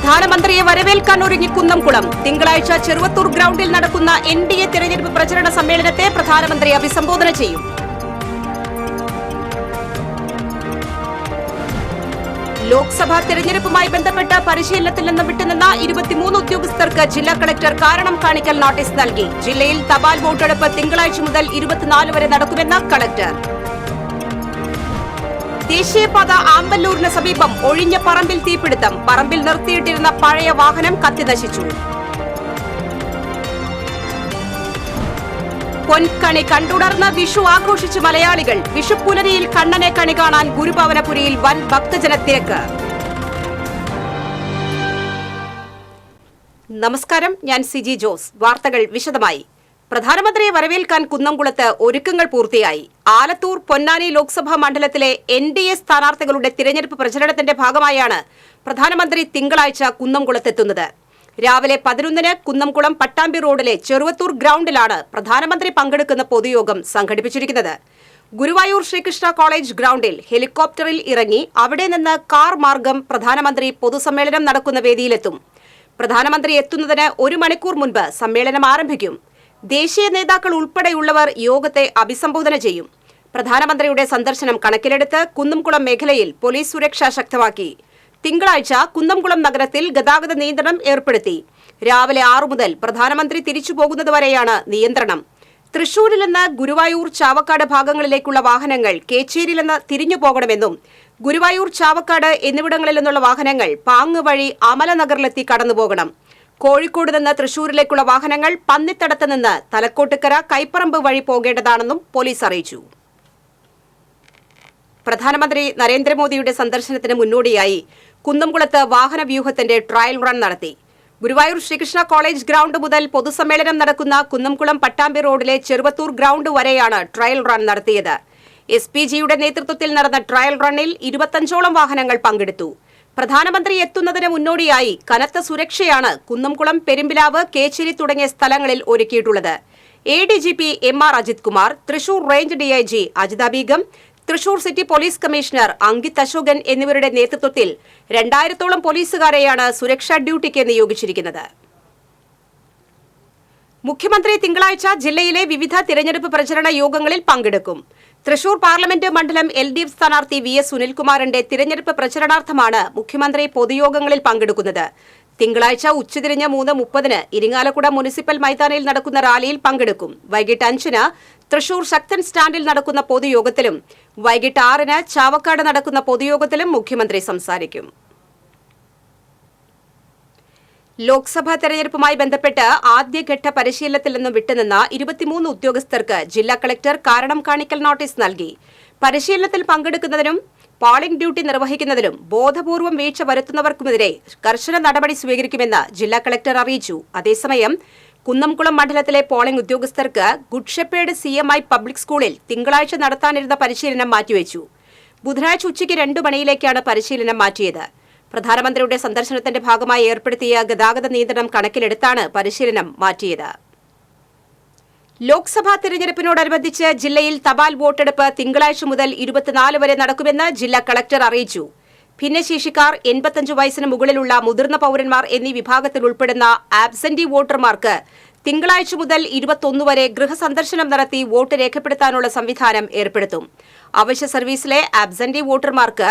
പ്രധാനമന്ത്രിയെ വരവേൽക്കാൻ ഒരുങ്ങി കുന്നംകുളം. തിങ്കളാഴ്ച ചെറുവത്തൂർ ഗ്രൗണ്ടിൽ നടക്കുന്ന NDA തെരഞ്ഞെടുപ്പ് പ്രചരണ സമ്മേളനത്തെ പ്രധാനമന്ത്രി അഭിസംബോധന ചെയ്യും. ലോക്സഭാ തെരഞ്ഞെടുപ്പുമായി ബന്ധപ്പെട്ട പരിശീലനത്തിൽ നിന്ന് വിട്ടുനിന്ന 23 ഉദ്യോഗസ്ഥർക്ക് ജില്ലാ കളക്ടർ കാരണം കാണിക്കൽ നോട്ടീസ് നൽകി. ജില്ലയിൽ തപാൽ വോട്ടെടുപ്പ് തിങ്കളാഴ്ച മുതൽ 24 വരെ നടക്കുമെന്ന് കളക്ടർ. ദേശീയപാത ആമ്പല്ലൂരിന് സമീപം ഒഴിഞ്ഞ പറമ്പിൽ തീപിടുത്തം. പറമ്പിൽ നിർത്തിയിട്ടിരുന്ന പഴയ വാഹനം കത്തിനശിച്ചു. പൊൻകണി കണ്ടുണർന്ന വിഷു ആഘോഷിച്ച് മലയാളികൾ. വിഷുപ്പുലരിയിൽ കണ്ണനെ കണി കാണാൻ ഗുരുഭവനപുരിയിൽ വൻ ഭക്തജനത്തിരക്ക്. നമസ്കാരം, ഞാൻ സിജി ജോസ്. വാർത്തകൾ വിശദമായി. പ്രധാനമന്ത്രിയെ വരവേൽക്കാൻ കുന്നംകുളത്ത് ഒരുക്കങ്ങൾ പൂർത്തിയായി. ആലത്തൂർ, പൊന്നാനി ലോക്സഭാ മണ്ഡലത്തിലെ NDA സ്ഥാനാർത്ഥികളുടെ തിരഞ്ഞെടുപ്പ് പ്രചരണത്തിന്റെ ഭാഗമായാണ് പ്രധാനമന്ത്രി തിങ്കളാഴ്ച കുന്നംകുളത്തെത്തുന്നത്. രാവിലെ 11-ന് കുന്നംകുളം പട്ടാമ്പി റോഡിലെ ചെറുവത്തൂർ ഗ്രൗണ്ടിലാണ് പ്രധാനമന്ത്രി പങ്കെടുക്കുന്ന പൊതുയോഗം സംഘടിപ്പിച്ചിരിക്കുന്നത്. ഗുരുവായൂർ ശ്രീകൃഷ്ണ കോളേജ് ഗ്രൗണ്ടിൽ ഹെലികോപ്റ്ററിൽ ഇറങ്ങി അവിടെ നിന്ന് കാർ മാർഗം പ്രധാനമന്ത്രി പൊതുസമ്മേളനം നടക്കുന്ന വേദിയിലെത്തും. പ്രധാനമന്ത്രി എത്തുന്നതിന് 1 മണിക്കൂർ മുൻപ് സമ്മേളനം ആരംഭിക്കും. ദേശീയ നേതാക്കൾ ഉൾപ്പെടെയുള്ളവർ യോഗത്തെ അഭിസംബോധന ചെയ്യും. പ്രധാനമന്ത്രിയുടെ സന്ദർശനം കണക്കിലെടുത്ത് കുന്നംകുളം മേഖലയിൽ പോലീസ് സുരക്ഷ ശക്തമാക്കി. തിങ്കളാഴ്ച കുന്നംകുളം നഗരത്തിൽ ഗതാഗത നിയന്ത്രണം ഏർപ്പെടുത്തി. രാവിലെ 6 മുതൽ പ്രധാനമന്ത്രി തിരിച്ചു പോകുന്നതുവരെയാണ് നിയന്ത്രണം. തൃശൂരിൽ നിന്ന് ഗുരുവായൂർ, ചാവക്കാട് ഭാഗങ്ങളിലേക്കുള്ള വാഹനങ്ങൾ കേച്ചേരിയിൽ നിന്ന് തിരിഞ്ഞു പോകണമെന്നും ഗുരുവായൂർ, ചാവക്കാട് എന്നിവിടങ്ങളിൽ നിന്നുള്ള വാഹനങ്ങൾ പാങ്ങ് വഴി അമലനഗറിലെത്തി കടന്നുപോകണം. കോഴിക്കോട് നിന്ന് തൃശൂരിലേക്കുള്ള വാഹനങ്ങൾ പന്നിത്തടത്ത് നിന്ന് തലക്കോട്ടുകര, കൈപ്പറമ്പ് വഴി പോകേണ്ടതാണെന്നും പോലീസ് അറിയിച്ചു. പ്രധാനമന്ത്രി നരേന്ദ്രമോദിയുടെ സന്ദർശനത്തിന് മുന്നോടിയായി കുന്നംകുളത്ത് വാഹനവ്യൂഹത്തിന്റെ ട്രയൽ റൺ നടത്തി. ഗുരുവായൂർ ശ്രീകൃഷ്ണ കോളേജ് ഗ്രൗണ്ട് മുതൽ പൊതുസമ്മേളനം നടക്കുന്ന കുന്നംകുളം പട്ടാമ്പി റോഡിലെ ചെറുവത്തൂർ ഗ്രൗണ്ട് വരെയാണ് ട്രയൽ റൺ നടത്തിയത്. SPGയുടെ നേതൃത്വത്തിൽ നടന്ന ട്രയൽ റണ്ണിൽ 25ഓളം വാഹനങ്ങൾ പങ്കെടുത്തു. പ്രധാനമന്ത്രി എത്തുന്നതിന് മുന്നോടിയായി കനത്ത സുരക്ഷയാണ് കുന്നംകുളം, പെരുമ്പിലാവ്, കേച്ചേരി തുടങ്ങിയ സ്ഥലങ്ങളിൽ ഒരുക്കിയിട്ടുള്ളത്. ADGP MR Ajith Kumar, Thrissur range DIG Ajitha Begum, Thrissur city police commissioner Ankith Ashokan എന്നിവരുടെ നേതൃത്വത്തിൽ 2000ഓളം പോലീസുകാരെയാണ് സുരക്ഷാ ഡ്യൂട്ടിക്ക് നിയോഗിച്ചിരിക്കുന്നത്. മുഖ്യമന്ത്രി തിങ്കളാഴ്ച ജില്ലയിലെ വിവിധ തിരഞ്ഞെടുപ്പ് പ്രചരണ യോഗങ്ങളിൽ പങ്കെടുക്കും. തൃശൂർ പാർലമെന്റ് മണ്ഡലം LDF സ്ഥാനാർത്ഥി VS സുനിൽകുമാറിന്റെ തിരഞ്ഞെടുപ്പ് പ്രചരണാർത്ഥമാണ് മുഖ്യമന്ത്രി പൊതുയോഗങ്ങളിൽ പങ്കെടുക്കുന്നത്. തിങ്കളാഴ്ച ഉച്ചതിരിഞ്ഞ് 3:30-ന് ഇരിങ്ങാലക്കുട മുനിസിപ്പൽ മൈതാനിയിൽ നടക്കുന്ന റാലിയിൽ പങ്കെടുക്കും. വൈകിട്ട് 5-ന് തൃശൂർ ശക്തൻ സ്റ്റാൻഡിൽ നടക്കുന്ന പൊതുയോഗത്തിലും വൈകിട്ട് 6-ന് ചാവക്കാട് നടക്കുന്ന പൊതുയോഗത്തിലും മുഖ്യമന്ത്രി സംസാരിക്കും. ലോക്സഭാ തെരഞ്ഞെടുപ്പുമായി ബന്ധപ്പെട്ട് ആദ്യഘട്ട പരിശീലനത്തിൽ നിന്നും വിട്ടുനിന്ന 23 ഉദ്യോഗസ്ഥർക്ക് ജില്ലാ കളക്ടർ കാരണം കാണിക്കൽ നോട്ടീസ് നൽകി. പരിശീലനത്തിൽ പങ്കെടുക്കുന്നതിനും പോളിംഗ് ഡ്യൂട്ടി നിർവഹിക്കുന്നതിലും ബോധപൂർവം വീഴ്ച വരുത്തുന്നവർക്കുമെതിരെ കർശന നടപടി സ്വീകരിക്കുമെന്ന് ജില്ലാ കളക്ടർ അറിയിച്ചു. അതേസമയം കുന്നംകുളം മണ്ഡലത്തിലെ പോളിംഗ് ഉദ്യോഗസ്ഥർക്ക് ഗുഡ് ഷെപ്പേർഡ് CMI പബ്ലിക് സ്കൂളിൽ തിങ്കളാഴ്ച നടത്താനിരുന്ന പരിശീലനം മാറ്റിവെച്ചു. ബുധനാഴ്ച ഉച്ചയ്ക്ക് 2 മണിയിലേക്കാണ് പരിശീലനം മാറ്റിയത്. പ്രധാനമന്ത്രിയുടെ സന്ദർശനത്തിന്റെ ഭാഗമായി ഏർപ്പെടുത്തിയ ഗതാഗത നിയന്ത്രണം കണക്കിലെടുത്താണ് പരിശീലനം മാറ്റിയത്. ലോക്സഭാ തെരഞ്ഞെടുപ്പിനോടനുബന്ധിച്ച് ജില്ലയിൽ തപാൽ വോട്ടെടുപ്പ് തിങ്കളാഴ്ച മുതൽ 24 വരെ നടക്കുമെന്ന് ജില്ലാ കളക്ടർ അറിയിച്ചു. ഭിന്നശേഷിക്കാർ, 85 വയസ്സിന് മുകളിലുള്ള മുതിർന്ന പൌരന്മാർ എന്നീ വിഭാഗത്തിൽ ഉൾപ്പെടുന്ന ആബ്സെന്റി വോട്ടർമാർക്ക് തിങ്കളാഴ്ച മുതൽ 21 വരെ ഗൃഹസന്ദർശനം നടത്തി വോട്ട് രേഖപ്പെടുത്താനുള്ള സംവിധാനം ഏർപ്പെടുത്തും. അവശ്യ സർവീസിലെ ആബ്സെന്റി വോട്ടർമാർക്ക്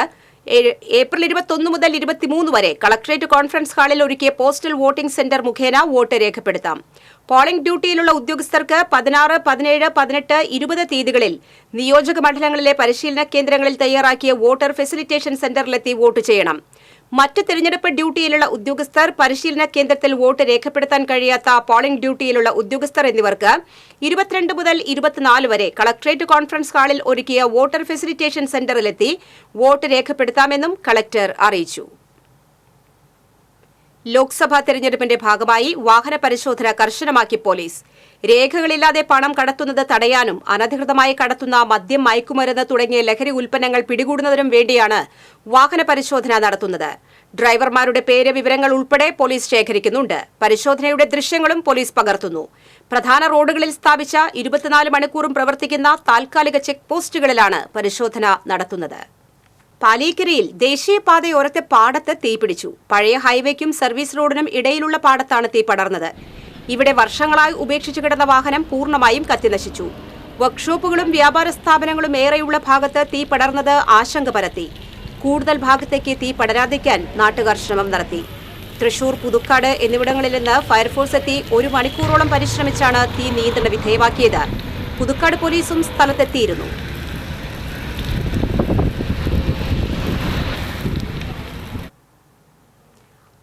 ഏപ്രിൽ 21 മുതൽ 23 വരെ കളക്ടറേറ്റ് കോൺഫറൻസ് ഹാളിൽ ഒരുക്കിയ പോസ്റ്റൽ വോട്ടിംഗ് സെന്റർ മുഖേന വോട്ട് രേഖപ്പെടുത്താം. പോളിംഗ് ഡ്യൂട്ടിയിലുള്ള ഉദ്യോഗസ്ഥർക്ക് 16, 17, 18, 20 തീയതികളിൽ നിയോജക മണ്ഡലങ്ങളിലെ പരിശീലന കേന്ദ്രങ്ങളിൽ തയ്യാറാക്കിയ വോട്ടർ ഫെസിലിറ്റേഷൻ സെന്ററിലെത്തി വോട്ട് ചെയ്യണം. മറ്റ് തിരഞ്ഞെടുപ്പ് ഡ്യൂട്ടിയിലുള്ള ഉദ്യോഗസ്ഥർ, പരിശീലന കേന്ദ്രത്തിൽ വോട്ട് രേഖപ്പെടുത്താൻ കഴിയാത്ത പോളിംഗ് ഡ്യൂട്ടിയിലുള്ള ഉദ്യോഗസ്ഥർ എന്നിവർക്ക് 22 മുതൽ 24 വരെ കളക്ടറേറ്റ് കോൺഫറൻസ് ഹാളിൽ ഒരുക്കിയ വോട്ടർ ഫെസിലിറ്റേഷൻ സെന്ററിലെത്തി വോട്ട് രേഖപ്പെടുത്താമെന്നും കളക്ടർ അറിയിച്ചു. ലോക്സഭാ തെരഞ്ഞെടുപ്പിന്റെ ഭാഗമായി വാഹന പരിശോധന കർശനമാക്കി പോലീസ്. രേഖകളില്ലാതെ പണം കടത്തുന്നത് തടയാനും അനധികൃതമായി കടത്തുന്ന മദ്യം, മയക്കുമരുന്ന് തുടങ്ങിയ ലഹരി ഉൽപ്പന്നങ്ങൾ പിടികൂടുന്നതിനും വേണ്ടിയാണ് വാഹന പരിശോധന നടത്തുന്നത്. ഡ്രൈവർമാരുടെ പേര്, വിവരങ്ങൾ ഉൾപ്പെടെ പോലീസ് ശേഖരിക്കുന്നുണ്ട്. പരിശോധനയുടെ ദൃശ്യങ്ങളും പോലീസ് പകർത്തുന്നു. പ്രധാന റോഡുകളിൽ സ്ഥാപിച്ച 24 മണിക്കൂറും പ്രവർത്തിക്കുന്ന താൽക്കാലിക ചെക്ക് പോസ്റ്റുകളിലാണ് പരിശോധന നടത്തുന്നത്. പാലിക്കരയിൽ ദേശീയപാതയോരത്തെ പാടത്ത് തീപിടിച്ചു. പഴയ ഹൈവേക്കും സർവീസ് റോഡിനും ഇടയിലുള്ള പാടത്താണ് തീ പടർന്നത്. ഇവിടെ വർഷങ്ങളായി ഉപേക്ഷിച്ചു കിടന്ന വാഹനം പൂർണ്ണമായും കത്തിനശിച്ചു. വർക്ക്ഷോപ്പുകളും വ്യാപാര സ്ഥാപനങ്ങളും ഏറെയുള്ള ഭാഗത്ത് തീ പടർന്നത് ആശങ്ക പരത്തി. കൂടുതൽ ഭാഗത്തേക്ക് തീ പടരാതിരിക്കാൻ നാട്ടുകാർ ശ്രമം നടത്തി. തൃശൂർ, പുതുക്കാട് എന്നിവിടങ്ങളിൽ നിന്ന് ഫയർഫോഴ്സ് എത്തി 1 മണിക്കൂറോളം പരിശ്രമിച്ചാണ് തീ നിയന്ത്രണ വിധേയമാക്കിയത്. പുതുക്കാട് പോലീസും സ്ഥലത്തെത്തിയിരുന്നു.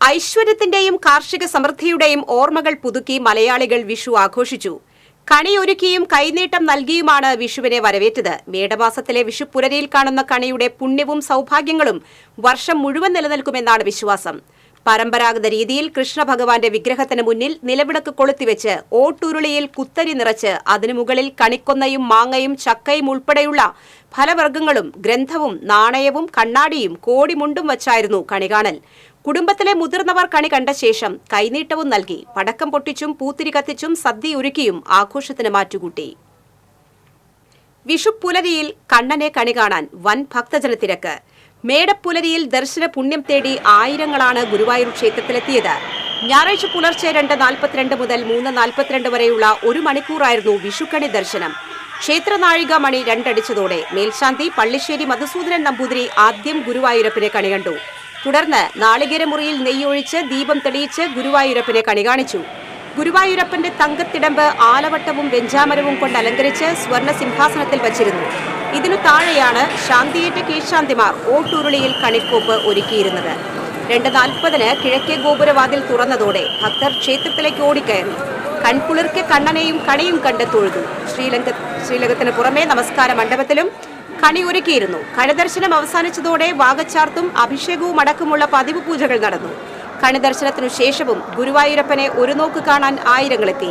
ഐശ്വര്യത്തിന്റെയും കാർഷിക സമൃദ്ധിയുടെയും ഓർമ്മകൾ പുതുക്കി മലയാളികൾ വിഷു ആഘോഷിച്ചു. കണിയൊരുക്കിയും കൈനീട്ടം നൽകിയുമാണ് വിഷുവിനെ വരവേറ്റത്. മേടമാസത്തിലെ വിഷുപ്പുലരിയിൽ കാണുന്ന കണിയുടെ പുണ്യവും സൗഭാഗ്യങ്ങളും വർഷം മുഴുവൻ നിലനിൽക്കുമെന്നാണ് വിശ്വാസം. പരമ്പരാഗത രീതിയിൽ കൃഷ്ണഭഗവാന്റെ വിഗ്രഹത്തിന് മുന്നിൽ നിലവിളക്ക് കൊളുത്തിവെച്ച് ഓട്ടുരുളിയിൽ കുത്തരി നിറച്ച് അതിനു മുകളിൽ കണിക്കൊന്നയും മാങ്ങയും ചക്കയും ഉൾപ്പെടെയുള്ള ഫലവർഗ്ഗങ്ങളും ഗ്രന്ഥവും നാണയവും കണ്ണാടിയും കോടിമുണ്ടും വച്ചായിരുന്നു കണി കാണൽ. കുടുംബത്തിലെ മുതിർന്നവർ കണി കണ്ട ശേഷം കൈനീട്ടവും നൽകി പടക്കം പൊട്ടിച്ചും പൂത്തിരി കത്തിച്ചും സദ്യ ഒരുക്കിയും ആഘോഷത്തിന് മാറ്റുകൂട്ടി. വിഷുപ്പുലരിയിൽ കണ്ണനെ കണി കാണാൻ വൻ ഭക്തജനത്തിരക്ക്. മേടപ്പുലരിയിൽ ദർശന പുണ്യം തേടി ആയിരങ്ങളാണ് ഗുരുവായൂർ ക്ഷേത്രത്തിലെത്തിയത്. ഞായറാഴ്ച പുലർച്ചെ 2:42 മുതൽ 3:42 വരെയുള്ള 1 മണിക്കൂറായിരുന്നു വിഷുക്കണി ദർശനം. ക്ഷേത്രനാഴിക മണി 2 അടിച്ചതോടെ മേൽശാന്തി പള്ളിശ്ശേരി മധുസൂദനൻ നമ്പൂതിരി ആദ്യം ഗുരുവായൂരപ്പനെ കണി കണ്ടു. തുടർന്ന് നാളികേരമുറിയിൽ നെയ്യൊഴിച്ച് ദീപം തെളിയിച്ച് ഗുരുവായൂരപ്പനെ കണി കാണിച്ചു. ഗുരുവായൂരപ്പന്റെ തങ്കത്തിടമ്പ് ആലവട്ടവും വെഞ്ചാമരവും കൊണ്ട് അലങ്കരിച്ച് സ്വർണ്ണ സിംഹാസനത്തിൽ വച്ചിരുന്നു. ഇതിനു താഴെയാണ് ശാന്തിയേറ്റ കീഴ്ശാന്തിമാർ ഓട്ടുരുളിയിൽ കണിക്കോപ്പ് ഒരുക്കിയിരുന്നത്. 2:40 കിഴക്കേ ഗോപുരവാതിൽ തുറന്നതോടെ ഭക്തർ ക്ഷേത്രത്തിലേക്ക് ഓടിക്കയറി. കൺകുളിർക്കെ കണ്ണനെയും കണിയും കണ്ട് തൊഴുതു. ശ്രീലകത്തിന് പുറമെ നമസ്കാര മണ്ഡപത്തിലും കണി ഒരുക്കിയിരുന്നു. കണിദർശനം അവസാനിച്ചതോടെ വാകച്ചാർത്തും അഭിഷേകവും അടക്കമുള്ള പതിവ് പൂജകൾ നടന്നു. കണിദർശനത്തിനു ശേഷവും ഗുരുവായൂരപ്പനെ ഒരു നോക്ക് കാണാൻ ആയിരങ്ങളെത്തി.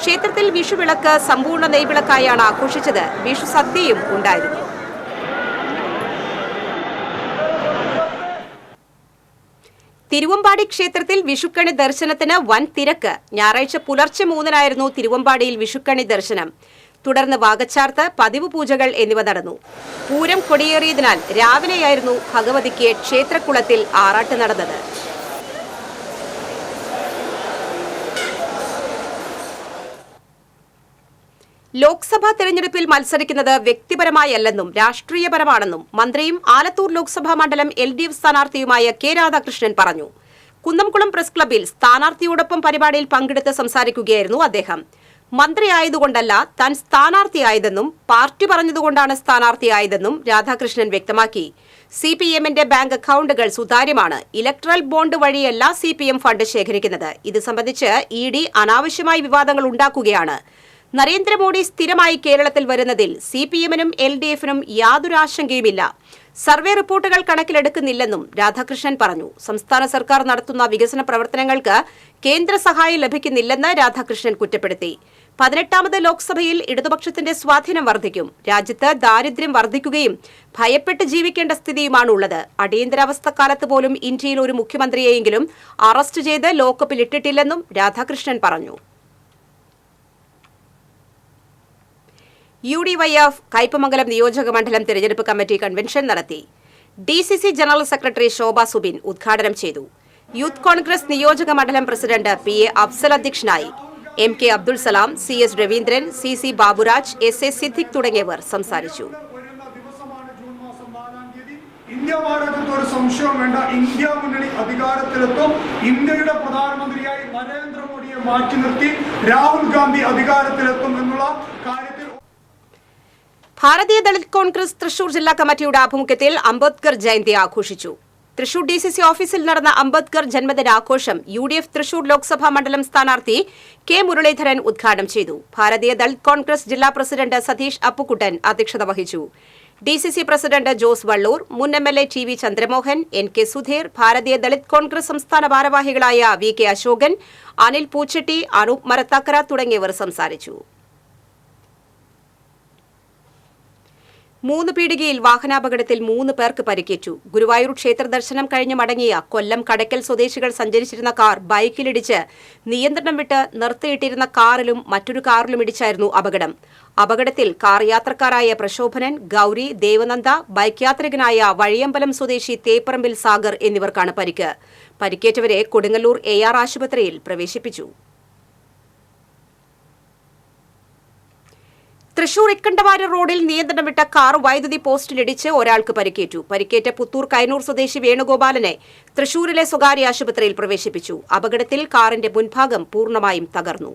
ക്ഷേത്രത്തിൽ വിഷുവിളക്ക് സമ്പൂർണ്ണ നെയ്വിളക്കായാണ് ആഘോഷിച്ചത്. വിഷു സദ്യയും ഉണ്ടായിരുന്നു. തിരുവമ്പാടി ക്ഷേത്രത്തിൽ വിഷുക്കണി ദർശനത്തിന് വൻ തിരക്ക്. ഞായറാഴ്ച പുലർച്ചെ 3-നായിരുന്നു തിരുവമ്പാടിയിൽ വിഷുക്കണി ദർശനം. തുടർന്ന് വാകച്ചാർത്ത്, പതിവ് പൂജകൾ എന്നിവ നടന്നു. പൂരം കൊടിയേറിയതിനാൽ രാവിലെയായിരുന്നു ഭഗവതിക്ക് ക്ഷേത്രക്കുളത്തിൽ ആറാട്ട് നടന്നത്. ലോക്സഭാ തെരഞ്ഞെടുപ്പിൽ മത്സരിക്കുന്നത് വ്യക്തിപരമായല്ലെന്നും രാഷ്ട്രീയപരമാണെന്നും മന്ത്രിയും ആലത്തൂർ ലോക്സഭാ മണ്ഡലം LDF സ്ഥാനാർത്ഥിയുമായ കെ രാധാകൃഷ്ണൻ പറഞ്ഞു. കുന്നംകുളം പ്രസ് ക്ലബ്ബിൽ സ്ഥാനാർത്ഥിയോടൊപ്പം പരിപാടിയിൽ പങ്കെടുത്ത് സംസാരിക്കുകയായിരുന്നു അദ്ദേഹം. മന്ത്രിയായതുകൊണ്ടല്ല താൻ സ്ഥാനാർത്ഥിയായതെന്നും പാർട്ടി പറഞ്ഞതുകൊണ്ടാണ് സ്ഥാനാർത്ഥിയായതെന്നും രാധാകൃഷ്ണൻ വ്യക്തമാക്കി. CPM-ന്റെ ബാങ്ക് അക്കൗണ്ടുകൾ സുതാര്യമാണ്. ഇലക്ട്രൽ ബോണ്ട് വഴിയല്ല CPM ഫണ്ട് ശേഖരിക്കുന്നത്. ഇത് സംബന്ധിച്ച് ED അനാവശ്യമായി വിവാദങ്ങൾ ഉണ്ടാക്കുകയാണ്. നരേന്ദ്രമോദി സ്ഥിരമായി കേരളത്തിൽ വരുന്നതിൽ CPM-നും LDF-നും യാതൊരു ആശങ്കയുമില്ല. സർവേ റിപ്പോർട്ടുകൾ കണക്കിലെടുക്കുന്നില്ലെന്നും രാധാകൃഷ്ണൻ പറഞ്ഞു. സംസ്ഥാന സർക്കാർ നടത്തുന്ന വികസന പ്രവർത്തനങ്ങൾക്ക് കേന്ദ്ര സഹായം ലഭിക്കുന്നില്ലെന്ന് രാധാകൃഷ്ണൻ കുറ്റപ്പെടുത്തി. 18ാമത് ലോക്സഭയിൽ ഇടതുപക്ഷത്തിന്റെ സ്വാധീനം വർദ്ധിക്കും. രാജ്യത്ത് ദാരിദ്ര്യം വർദ്ധിക്കുകയും ഭയപ്പെട്ട് ജീവിക്കേണ്ട സ്ഥിതിയുമാണുള്ളത്. അടിയന്തരാവസ്ഥക്കാലത്ത് പോലും ഇന്ത്യയിൽ ഒരു മുഖ്യമന്ത്രിയെയെങ്കിലും അറസ്റ്റ് ചെയ്ത് ലോക്കപ്പിൽ ഇട്ടിട്ടില്ലെന്നും രാധാകൃഷ്ണൻ പറഞ്ഞു. UDYF കയ്പമംഗലം നിയോജക മണ്ഡലം തെരഞ്ഞെടുപ്പ് കമ്മിറ്റി കൺവെൻഷൻ നടത്തി. DCC ജനറൽ സെക്രട്ടറി ശോഭ സുബിൻ ഉദ്ഘാടനം ചെയ്തു. യൂത്ത് കോൺഗ്രസ് നിയോജക മണ്ഡലം പ്രസിഡന്റ് PA അഫ്സൽ അധ്യക്ഷനായി. MK Abdul Salam, CS Raveendran, CC Baburaj, SA Siddique തുടങ്ങിയവർ സംസാരിച്ചു. ഇന്ത്യ ഭാരതത്തിൽ ഒരു സംശയവും വേണ്ട. ഇന്ത്യ മുന്നണി അധികാരത്തിലെത്തും. ഇന്ത്യയുടെ പ്രധാനമന്ത്രിയായി നരേന്ദ്രമോദിയെ മാറ്റി നിർത്തി രാഹുൽ ഗാന്ധി അധികാരത്തിലെത്തും എന്നുള്ള കാര്യത്തിൽ ഭാരതീയ ദളിത് കോൺഗ്രസ് തൃശൂർ ജില്ലാ കമ്മിറ്റിയുടെ ആഭിമുഖ്യത്തിൽ അംബേദ്കർ ജയന്തി ആഘോഷിച്ചു. തൃശൂർ DCC ഓഫീസിൽ നടന്ന അംബേദ്കർ ജന്മദിനാഘോഷം UDF തൃശൂർ ലോക്സഭാ മണ്ഡലം സ്ഥാനാർത്ഥി K മുരളീധരൻ ഉദ്ഘാടനം ചെയ്തു. ഭാരതീയ ദളിത് കോൺഗ്രസ് ജില്ലാ പ്രസിഡന്റ് സതീഷ് അപ്പുക്കുട്ടൻ അധ്യക്ഷത വഹിച്ചു. DCC പ്രസിഡന്റ് ജോസ് വള്ളൂർ, മുൻ MLA TV Chandramohan, NK Sudheer, ഭാരതീയ ദളിത് കോൺഗ്രസ് സംസ്ഥാന ഭാരവാഹികളായ VK അശോകൻ, അനിൽ പൂച്ചെട്ടി, അനൂപ് മരത്താക്കര തുടങ്ങിയവർ സംസാരിച്ചു. 3 പീടികയിൽ വാഹനാപകടത്തിൽ 3 പേർക്ക് പരിക്കേറ്റു. ഗുരുവായൂർ ക്ഷേത്ര ദർശനം കഴിഞ്ഞ് മടങ്ങിയ കൊല്ലം കടയ്ക്കൽ സ്വദേശികൾ സഞ്ചരിച്ചിരുന്ന കാർ ബൈക്കിലിടിച്ച് നിയന്ത്രണം വിട്ട് നിർത്തിയിട്ടിരുന്ന കാറിലും മറ്റൊരു കാറിലും ഇടിച്ചായിരുന്നു അപകടം. അപകടത്തിൽ കാർ യാത്രക്കാരായ പ്രശോഭനൻ, ഗൌരി, ദേവനന്ദ, ബൈക്ക് യാത്രികനായ വഴിയമ്പലം സ്വദേശി തേപ്പറമ്പിൽ സാഗർ എന്നിവർക്കാണ് പരിക്ക്. പരിക്കേറ്റവരെ കൊടുങ്ങല്ലൂർ AR ആശുപത്രിയിൽ പ്രവേശിപ്പിച്ചു. തൃശൂർ ഇക്കണ്ടവാരി റോഡിൽ നിയന്ത്രണം വിട്ട കാർ വൈദ്യുതി പോസ്റ്റിലിടിച്ച് ഒരാൾക്ക് പരിക്കേറ്റു. പരിക്കേറ്റ പുത്തൂർ കൈനൂർ സ്വദേശി വേണുഗോപാലനെ തൃശൂരിലെ സ്വകാര്യ ആശുപത്രിയിൽ പ്രവേശിപ്പിച്ചു. അപകടത്തിൽ കാറിന്റെ മുൻഭാഗം പൂർണ്ണമായും തകർന്നു.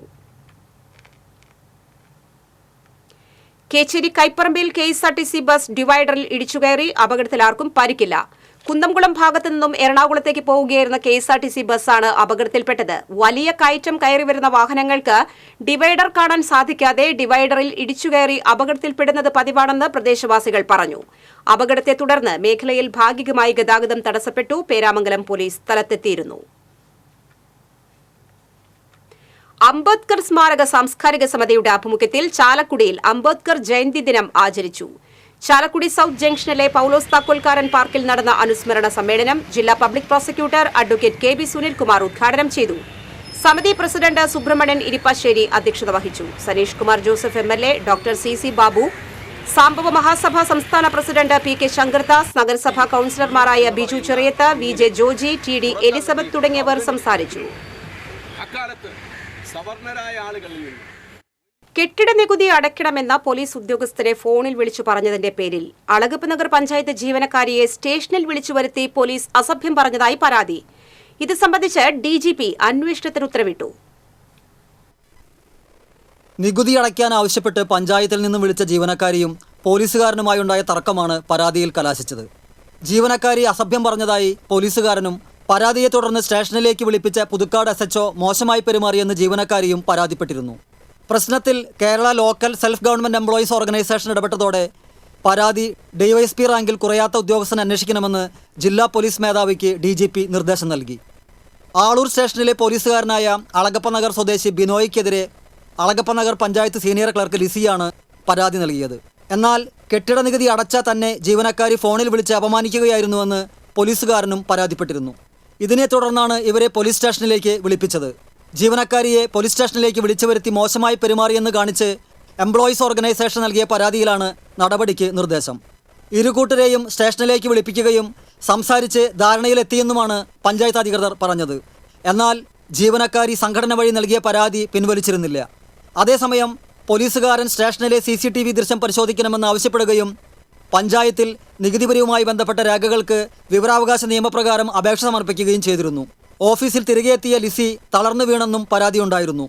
കേച്ചേരി കൈപ്പറമ്പിൽ KSRTC ബസ് ഡിവൈഡറിൽ ഇടിച്ചുകയറി. അപകടത്തിൽ ആർക്കും പരിക്കില്ല. കുന്നംകുളം ഭാഗത്തു നിന്നും എറണാകുളത്തേക്ക് പോവുകയായിരുന്ന KSRTC ബസ്സാണ് അപകടത്തിൽപ്പെട്ടത്. വലിയ കയറ്റം കയറി വരുന്ന വാഹനങ്ങൾക്ക് ഡിവൈഡർ കാണാൻ സാധിക്കാതെ ഡിവൈഡറിൽ ഇടിച്ചുകയറി അപകടത്തിൽപ്പെടുന്നത് പതിവാണെന്ന് പ്രദേശവാസികൾ പറഞ്ഞു. അപകടത്തെ തുടർന്ന് മേഖലയിൽ ഭാഗികമായി ഗതാഗതം തടസ്സപ്പെട്ടു. പേരാമംഗലം പോലീസ് സ്ഥലത്തെത്തിയിരുന്നു. അംബേദ്കർ സ്മാരക സാംസ്കാരിക സമിതിയുടെ ആഭിമുഖ്യത്തിൽ ചാലക്കുടിയിൽ അംബേദ്കർ ജയന്തി ദിനം ആചരിച്ചു. ചാലക്കുടി സൌത്ത് ജംഗ്ഷനിലെ പൌലോസ് താക്കോൽക്കാരൻ പാർക്കിൽ നടന്ന അനുസ്മരണ സമ്മേളനം ജില്ലാ public prosecutor advocate KB Sunilkumar ഉദ്ഘാടനം ചെയ്തു. സമിതി പ്രസിഡന്റ് സുബ്രഹ്മണ്യൻ ഇരിപ്പാശ്ശേരി അധ്യക്ഷത വഹിച്ചു. Saneesh Kumar Joseph MLA, doctor CC Babu, Sambava Mahasabha സംസ്ഥാന പ്രസിഡന്റ് PK ശങ്കർദാസ്, നഗരസഭാ കൌൺസിലർമാരായ ബിജു ചെറിയത്ത്, VJ ജോജി, TD എലിസബത്ത് തുടങ്ങിയവർ സംസാരിച്ചു. കെട്ടിട നികുതി അടയ്ക്കണമെന്ന പോലീസ് ഉദ്യോഗസ്ഥരെ ഫോണിൽ വിളിച്ചു പറഞ്ഞതിന്റെ പേരിൽ അളഗപ്പ് നഗർ പഞ്ചായത്ത് ജീവനക്കാരിയെ സ്റ്റേഷനിൽ വിളിച്ചു വരുത്തി പോലീസ് അസഭ്യം പറഞ്ഞതായി പരാതി. ഇത് സംബന്ധിച്ച് DGP അന്വേഷണത്തിന് ഉത്തരവിട്ടു. നികുതി അടയ്ക്കാൻ ആവശ്യപ്പെട്ട് പഞ്ചായത്തിൽ നിന്ന് വിളിച്ച ജീവനക്കാരിയും പോലീസുകാരനുമായുണ്ടായ തർക്കമാണ് പരാതിയിൽ കലാശിച്ചത്. ജീവനക്കാരി അസഭ്യം പറഞ്ഞതായി പോലീസുകാരനും പരാതിയെ തുടർന്ന് സ്റ്റേഷനിലേക്ക് വിളിപ്പിച്ച പുതുക്കാട് SHO മോശമായി പെരുമാറിയെന്ന് ജീവനക്കാരിയും പരാതിപ്പെട്ടിരുന്നു. പ്രശ്നത്തിൽ Kerala local self government employees organisation ഇടപെട്ടതോടെ പരാതി DYSP റാങ്കിൽ കുറയാത്ത ഉദ്യോഗസ്ഥൻ അന്വേഷിക്കണമെന്ന് ജില്ലാ പോലീസ് മേധാവിക്ക് DGP നിർദ്ദേശം നൽകി. ആളൂർ സ്റ്റേഷനിലെ പോലീസുകാരനായ അളഗപ്പ നഗർ സ്വദേശി ബിനോയ്ക്കെതിരെ അളഗപ്പ നഗർ പഞ്ചായത്ത് സീനിയർ ക്ലർക്ക് ലിസിയാണ് പരാതി നൽകിയത്. എന്നാൽ കെട്ടിട നികുതി അടച്ച തന്നെ ജീവനക്കാരി ഫോണിൽ വിളിച്ച് അപമാനിക്കുകയായിരുന്നുവെന്ന് പോലീസുകാരനും പരാതിപ്പെട്ടിരുന്നു. ഇതിനെ തുടർന്നാണ് ഇവരെ പോലീസ് സ്റ്റേഷനിലേക്ക് വിളിപ്പിച്ചത്. ജീവനക്കാരിയെ പോലീസ് സ്റ്റേഷനിലേക്ക് വിളിച്ചു വരുത്തി മോശമായി പെരുമാറിയെന്ന് കാണിച്ച് എംപ്ലോയീസ് ഓർഗനൈസേഷൻ നൽകിയ പരാതിയിലാണ് നടപടിക്ക് നിർദ്ദേശം. ഇരുകൂട്ടരെയും സ്റ്റേഷനിലേക്ക് വിളിപ്പിക്കുകയും സംസാരിച്ച് ധാരണയിലെത്തിയെന്നുമാണ് പഞ്ചായത്ത് അധികൃതർ പറഞ്ഞത്. എന്നാൽ ജീവനക്കാരി സംഘടന വഴി നൽകിയ പരാതി പിൻവലിച്ചിരുന്നില്ല. അതേസമയം പോലീസുകാരൻ സ്റ്റേഷനിലെ CCTV ദൃശ്യം പരിശോധിക്കണമെന്ന് ആവശ്യപ്പെടുകയും പഞ്ചായത്തിൽ നികുതി പിരിവുമായി ബന്ധപ്പെട്ട രേഖകൾക്ക് വിവരാവകാശ നിയമപ്രകാരം അപേക്ഷ സമർപ്പിക്കുകയും ചെയ്തിരുന്നു. ഓഫീസിൽ തിരികെ എത്തിയ ലിസി തളർന്നു വീണെന്നും പരാതിയുണ്ടായിരുന്നു.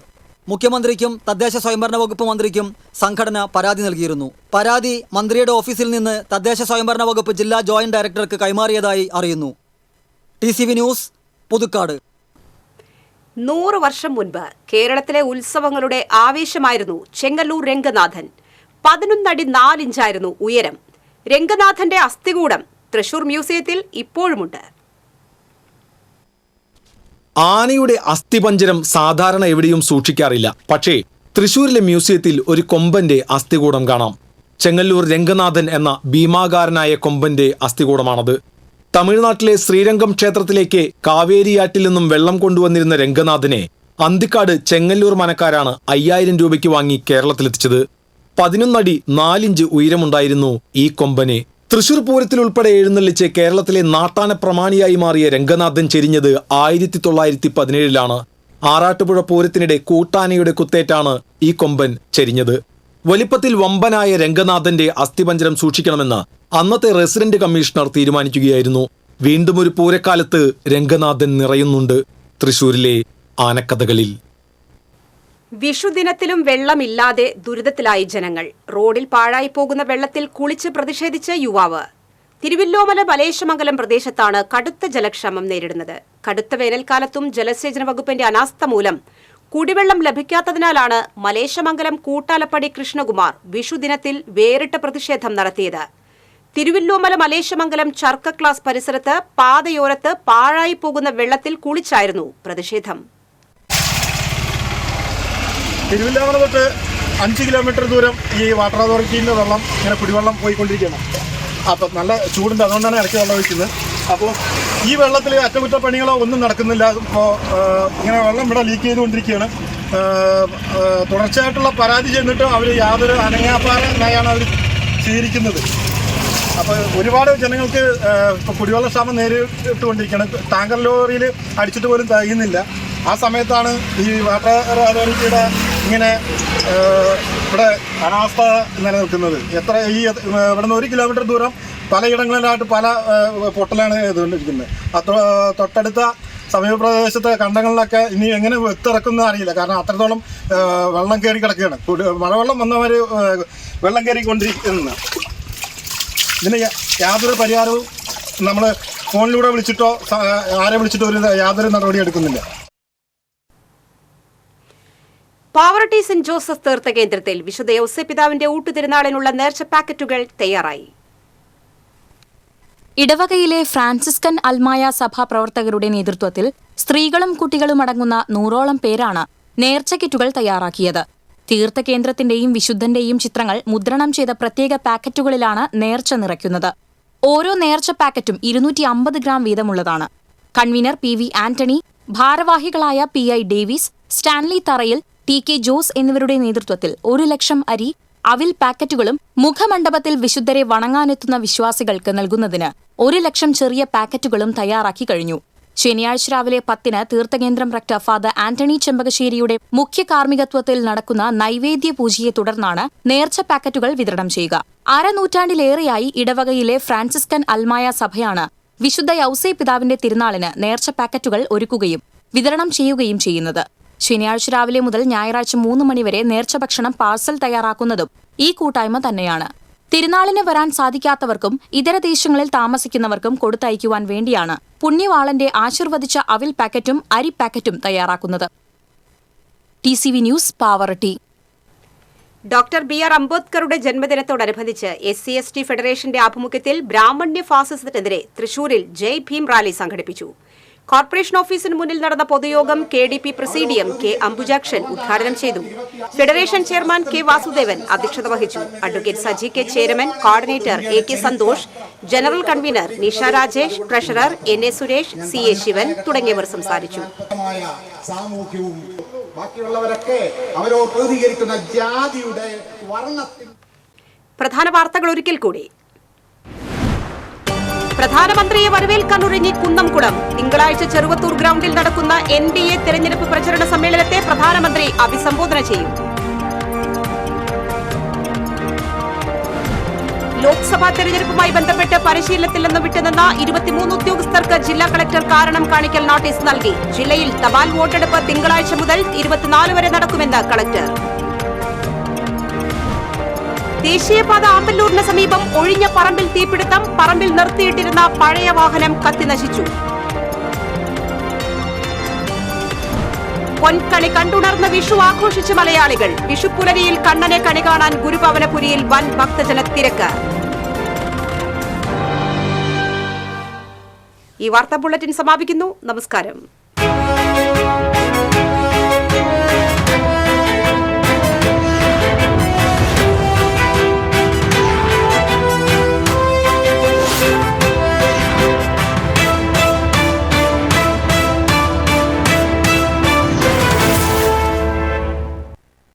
മുഖ്യമന്ത്രിക്കും തദ്ദേശ സ്വയംഭരണ വകുപ്പ് മന്ത്രിക്കും സംഘടന പരാതി നൽകിയിരുന്നു. പരാതി മന്ത്രിയുടെ ഓഫീസിൽ നിന്ന് തദ്ദേശ സ്വയംഭരണ വകുപ്പ് ജില്ലാ ജോയിന്റ് ഡയറക്ടർക്ക് കൈമാറിയതായി അറിയുന്നു. TCV news, Puthukkad. 100 വർഷം മുൻപ് കേരളത്തിലെ ഉത്സവങ്ങളുടെ ആവേശമായിരുന്നു ചെങ്ങല്ലൂർ രംഗനാഥൻ. 11 അടി 4 ഇഞ്ചായിരുന്നു ഉയരം. രംഗനാഥന്റെ അസ്ഥികൂടം തൃശൂർ മ്യൂസിയത്തിൽ ഇപ്പോഴുമുണ്ട്. ആനയുടെ അസ്ഥിപഞ്ജരം സാധാരണ എവിടെയും സൂക്ഷിക്കാറില്ല. പക്ഷേ തൃശൂരിലെ മ്യൂസിയത്തിൽ ഒരു കൊമ്പന്റെ അസ്ഥികൂടം കാണാം. ചെങ്ങല്ലൂർ രംഗനാഥൻ എന്ന ഭീമാകാരനായ കൊമ്പന്റെ അസ്ഥികൂടമാണത്. തമിഴ്നാട്ടിലെ ശ്രീരംഗം ക്ഷേത്രത്തിലേക്ക് കാവേരിയാറ്റിൽ നിന്നും വെള്ളം കൊണ്ടുവന്നിരുന്ന രംഗനാഥനെ അന്തിക്കാട് ചെങ്ങല്ലൂർ മനക്കാരാണ് 5000 രൂപയ്ക്ക് വാങ്ങി കേരളത്തിലെത്തിച്ചത്. 11 അടി 4 ഇഞ്ച് ഉയരമുണ്ടായിരുന്നു ഈ കൊമ്പനെ. തൃശൂർ പൂരത്തിൽ ഉൾപ്പെടെ എഴുന്നള്ളിച്ച് കേരളത്തിലെ നാട്ടാന പ്രമാണിയായി മാറിയ രംഗനാഥൻ ചെരിഞ്ഞത് 1917 ആറാട്ടുപുഴ പൂരത്തിനിടെ കൂട്ടാനയുടെ കുത്തേറ്റാണ് ഈ കൊമ്പൻ ചെരിഞ്ഞത്. വലിപ്പത്തിൽ വമ്പനായ രംഗനാഥന്റെ അസ്ഥിപഞ്ജരം സൂക്ഷിക്കണമെന്ന് അന്നത്തെ റെസിഡന്റ് കമ്മീഷണർ തീരുമാനിക്കുകയായിരുന്നു. വീണ്ടും ഒരു പൂരക്കാലത്ത് രംഗനാഥൻ നിറയുന്നുണ്ട് തൃശൂരിലെ ആനക്കഥകളിൽ. വിഷുദിനത്തിലും വെള്ളമില്ലാതെ ദുരിതത്തിലായി ജനങ്ങൾ. റോഡിൽ പാഴായി പോകുന്ന വെള്ളത്തിൽ കുളിച്ച് പ്രതിഷേധിച്ച് യുവാവ്. തിരുവല്ലോമല മലേശമംഗലം പ്രദേശത്താണ് കടുത്ത ജലക്ഷാമം നേരിടുന്നത്. കടുത്ത വേനൽക്കാലത്തും ജലസേചന വകുപ്പിന്റെ അനാസ്ഥ മൂലം കുടിവെള്ളം ലഭിക്കാത്തതിനാലാണ് മലേശമംഗലം കൂട്ടാലപ്പടി കൃഷ്ണകുമാർ വിഷുദിനത്തിൽ വേറിട്ട പ്രതിഷേധം നടത്തിയത്. തിരുവല്ലോമല മലേശമംഗലം ചർക്ക ക്ലാസ് പരിസരത്ത് പാതയോരത്ത് പാഴായി പോകുന്ന വെള്ളത്തിൽ കുളിച്ചായിരുന്നു പ്രതിഷേധം. തിരുവല്ലാമല തൊട്ട് 5 കിലോമീറ്റർ ദൂരം ഈ വാട്ടർ അതോറിറ്റീൻ്റെ വെള്ളം ഇങ്ങനെ കുടിവെള്ളം പോയിക്കൊണ്ടിരിക്കുകയാണ്. അപ്പോൾ നല്ല ചൂടുണ്ട്, അതുകൊണ്ടാണ് ഇടയ്ക്ക് വെള്ളം ഒഴിക്കുന്നത്. അപ്പോൾ ഈ വെള്ളത്തിൽ അറ്റകുറ്റപ്പണികളോ ഒന്നും നടക്കുന്നില്ല. ഇപ്പോൾ ഇങ്ങനെ വെള്ളം ഇവിടെ ലീക്ക് ചെയ്തുകൊണ്ടിരിക്കുകയാണ്. തുടർച്ചയായിട്ടുള്ള പരാതി ചെന്നിട്ടും അവർ യാതൊരു അനങ്ങാപ്പാറ നയാണ് അവർ സ്വീകരിക്കുന്നത്. അപ്പോൾ ഒരുപാട് ജനങ്ങൾക്ക് ഇപ്പോൾ കുടിവെള്ള ക്ഷാമം നേരിട്ടുകൊണ്ടിരിക്കുകയാണ്. ടാങ്കർ ലോറിയിൽ അടിച്ചിട്ട് പോലും തികയുന്നില്ല. ആ സമയത്താണ് ഈ വാട്ടർ അതോറിറ്റിയുടെ ഇങ്ങനെ ഇവിടെ അനാസ്ഥ നിലനിൽക്കുന്നത്. ഇവിടെ നിന്ന് 1 കിലോമീറ്റർ ദൂരം പലയിടങ്ങളിലായിട്ട് പല പൊട്ടലാണ് ചെയ്തുകൊണ്ടിരിക്കുന്നത്. തൊട്ടടുത്ത സമീപപ്രദേശത്തെ കണ്ടങ്ങളിലൊക്കെ ഇനി എങ്ങനെ വെത്തിറക്കുന്നത് അറിയില്ല. കാരണം അത്രത്തോളം വെള്ളം കയറി കിടക്കുകയാണ്. മഴവെള്ളം വന്നവർ വെള്ളം കയറിക്കൊണ്ടിരിക്കുന്ന ഇതിന് യാതൊരു പരിഹാരവും നമ്മൾ ഫോണിലൂടെ വിളിച്ചിട്ടോ ആരെ വിളിച്ചിട്ടോ യാതൊരു നടപടി എടുക്കുന്നില്ല. പാവറട്ടി സെന്റ് ജോസഫ് തീർത്ഥ കേന്ദ്രത്തിൽ വിശുദ്ധ ഔസേപ്പിതാവിന്റെ ഊട്ടുതിരുനാളിനുള്ള നേർച്ച പാക്കറ്റുകൾ തയ്യാറായി. ഇടവകയിലെ ഫ്രാൻസിസ്കൻ അൽമായ സഭാ പ്രവർത്തകരുടെ നേതൃത്വത്തിൽ സ്ത്രീകളും കുട്ടികളും അടങ്ങുന്ന 100ഓളം പേരാണ് നേർച്ച കിറ്റുകൾ തയ്യാറാക്കിയത്. തീർത്ഥകേന്ദ്രത്തിന്റെയും വിശുദ്ധന്റെയും ചിത്രങ്ങൾ മുദ്രണം ചെയ്ത പ്രത്യേക പാക്കറ്റുകളിലാണ് നേർച്ച നിറയ്ക്കുന്നത്. ഓരോ നേർച്ച പാക്കറ്റും 250 ഗ്രാം വീതമുള്ളതാണ്. കൺവീനർ PV ആന്റണി, ഭാരവാഹികളായ PI ഡേവിസ്, സ്റ്റാൻലി തറയിൽ, TK ജോസ് എന്നിവരുടെ നേതൃത്വത്തിൽ 1 ലക്ഷം അരി, അവിൽ പാക്കറ്റുകളും മുഖമണ്ഡപത്തിൽ വിശുദ്ധരെ വണങ്ങാനെത്തുന്ന വിശ്വാസികൾക്ക് നൽകുന്നതിന് 1 ലക്ഷം ചെറിയ പാക്കറ്റുകളും തയ്യാറാക്കി കഴിഞ്ഞു. ശനിയാഴ്ച രാവിലെ 10-ന് തീർത്ഥകേന്ദ്രം റക്ടർ ഫാദർ ആന്റണി ചെമ്പകശ്ശേരിയുടെ മുഖ്യ കാർമ്മികത്വത്തിൽ നടക്കുന്ന നൈവേദ്യ പൂജയെ തുടർന്നാണ് നേർച്ച പാക്കറ്റുകൾ വിതരണം ചെയ്യുക. അരനൂറ്റാണ്ടിലേറെയായി ഇടവകയിലെ ഫ്രാൻസിസ്കൻ അൽമായ സഭയാണ് വിശുദ്ധ ഔസേപ്പിതാവിന്റെ തിരുനാളിന് നേർച്ച പാക്കറ്റുകൾ ഒരുക്കുകയും വിതരണം ചെയ്യുകയും ചെയ്യുന്നത്. ശനിയാഴ്ച രാവിലെ മുതൽ ഞായറാഴ്ച 3 മണിവരെ നേർച്ച ഭക്ഷണം പാഴ്സൽ തയ്യാറാക്കുന്നതും ഈ കൂട്ടായ്മ തന്നെയാണ്. തിരുനാളിന് വരാൻ സാധിക്കാത്തവർക്കും ഇതര ദേശങ്ങളിൽ താമസിക്കുന്നവർക്കും കൊടുത്തയക്കുവാൻ വേണ്ടിയാണ് പുണ്യവാളന്റെ ആശീർവദിച്ച അവിൽ പാക്കറ്റും അരി പാക്കറ്റും തയ്യാറാക്കുന്നത്. TCV news, Pavaratti. Doctor BR അംബേദ്കറുടെ ജന്മദിനത്തോടനുബന്ധിച്ച് SC/ST ഫെഡറേഷന്റെ ആഭിമുഖ്യത്തിൽ ബ്രാഹ്മണ്യ ഫാസിസത്തിനെതിരെ തൃശൂരിൽ ജയ് ഭീം റാലി സംഘടിപ്പിച്ചു. കോർപ്പറേഷൻ ഓഫീസിന് മുന്നിൽ നടന്ന പൊതുയോഗം KDP പ്രസിഡിയം K. അംബുജാക്ഷൻ ഉദ്ഘാടനം ചെയ്തു. Federation chairman K. വാസുദേവൻ അധ്യക്ഷത വഹിച്ചു. Advocate Saji K. Cheraman, coordinator AK. Santhosh, general convener Nisha Rajesh, treasurer NA. Suresh, CA. Sivan തുടങ്ങിയവർ സംസാരിച്ചു. പ്രധാന വാർത്തകൾ ഒരിക്കൽ കൂടി. പ്രധാനമന്ത്രിയെ വരവേൽക്കാൻ ഒരുങ്ങി കുന്നംകുളം. തിങ്കളാഴ്ച ചെറുവത്തൂർ ഗ്രൗണ്ടിൽ നടക്കുന്ന NDA തെരഞ്ഞെടുപ്പ് പ്രചരണ സമ്മേളനത്തെ പ്രധാനമന്ത്രി അഭിസംബോധന ചെയ്യും. ലോക്സഭാ തെരഞ്ഞെടുപ്പുമായി ബന്ധപ്പെട്ട് പരിശീലനത്തിൽ നിന്ന് വിട്ടുനിന്ന 23 ഉദ്യോഗസ്ഥർക്ക് ജില്ലാ കളക്ടർ കാരണം കാണിക്കൽ നോട്ടീസ് നൽകി. ജില്ലയിൽ തപാൽ വോട്ടെടുപ്പ് തിങ്കളാഴ്ച മുതൽ 24 വരെ നടക്കുമെന്ന് കളക്ടർ. ദേശീയപാത ആമ്പല്ലൂരിന് സമീപം ഒഴിഞ്ഞ പറമ്പിൽ തീപിടുത്തം. പറമ്പിൽ നിർത്തിയിട്ടിരുന്ന പഴയ വാഹനം കത്തിനശിച്ചു. പൊൻകണി കണ്ടുണർന്ന വിഷു ആഘോഷിച്ച് മലയാളികൾ. വിഷുപ്പുലരിയിൽ കണ്ണനെ കണി കാണാൻ ഗുരുഭവനപുരിയിൽ വൻ ഭക്തജന തിരക്ക്. ഈ വാർത്താ ബുള്ളറ്റിൻ സമാപിക്കുന്നു. നമസ്കാരം.